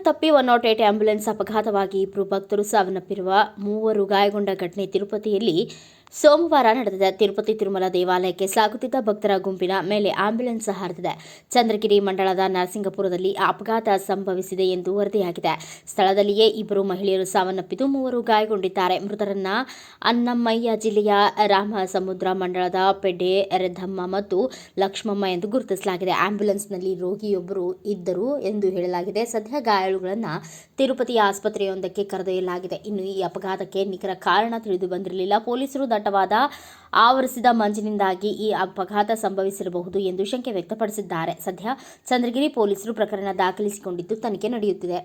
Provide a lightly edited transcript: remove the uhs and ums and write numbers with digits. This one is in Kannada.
ತಪ್ಪಿ 108 ಆಂಬ್ಯುಲೆನ್ಸ್ ಅಪಘಾತವಾಗಿ ಇಬ್ಬರು ಭಕ್ತರು ಸಾವನ್ನಪ್ಪಿರುವ 3 ಗಾಯಗೊಂಡ ಘಟನೆ ತಿರುಪತಿಯಲ್ಲಿ ಸೋಮವಾರ ನಡೆದಿದೆ. ತಿರುಪತಿ ತಿರುಮಲ ದೇವಾಲಯಕ್ಕೆ ಸಾಗುತ್ತಿದ್ದ ಭಕ್ತರ ಗುಂಪಿನ ಮೇಲೆ ಆಂಬ್ಯುಲೆನ್ಸ್ ಹರಿದಿದೆ. ಚಂದ್ರಗಿರಿ ಮಂಡಳದ ನರಸಿಂಗಪುರದಲ್ಲಿ ಅಪಘಾತ ಸಂಭವಿಸಿದೆ ಎಂದು ವರದಿಯಾಗಿದೆ. ಸ್ಥಳದಲ್ಲಿಯೇ ಇಬ್ಬರು ಮಹಿಳೆಯರು ಸಾವನ್ನಪ್ಪಿದ್ದು 3 ಗಾಯಗೊಂಡಿದ್ದಾರೆ. ಮೃತರನ್ನ ಅನ್ನಮಯ್ಯ ಜಿಲ್ಲೆಯ ರಾಮಸಮುದ್ರ ಮಂಡಳದ ಪೆಡ್ಡೆ ರೆದ್ದಮ್ಮ ಮತ್ತು ಲಕ್ಷ್ಮಮ್ಮ ಎಂದು ಗುರುತಿಸಲಾಗಿದೆ. ಆಂಬ್ಯುಲೆನ್ಸ್ನಲ್ಲಿ ರೋಗಿಯೊಬ್ಬರು ಇದ್ದರು ಎಂದು ಹೇಳಲಾಗಿದೆ. ಸದ್ಯ ಗಾಯಾಳುಗಳನ್ನು ತಿರುಪತಿಯ ಆಸ್ಪತ್ರೆಯೊಂದಕ್ಕೆ ಕರೆದೊಯ್ಯಲಾಗಿದೆ. ಇನ್ನು ಈ ಅಪಘಾತಕ್ಕೆ ನಿಖರ ಕಾರಣ ತಿಳಿದು ಬಂದಿರಲಿಲ್ಲ. ಪೊಲೀಸರು ದಟ್ಟವಾದ ಆವರಿಸಿದ ಮಂಜಿನಿಂದಾಗಿ ಈ ಅಪಘಾತ ಸಂಭವಿಸಿರಬಹುದು ಎಂದು ಶಂಕೆ ವ್ಯಕ್ತಪಡಿಸಿದ್ದಾರೆ. ಸದ್ಯ ಚಂದ್ರಗಿರಿ ಪೊಲೀಸರು ಪ್ರಕರಣ ದಾಖಲಿಸಿಕೊಂಡಿದ್ದು ತನಿಖೆ ನಡೆಯುತ್ತಿದೆ.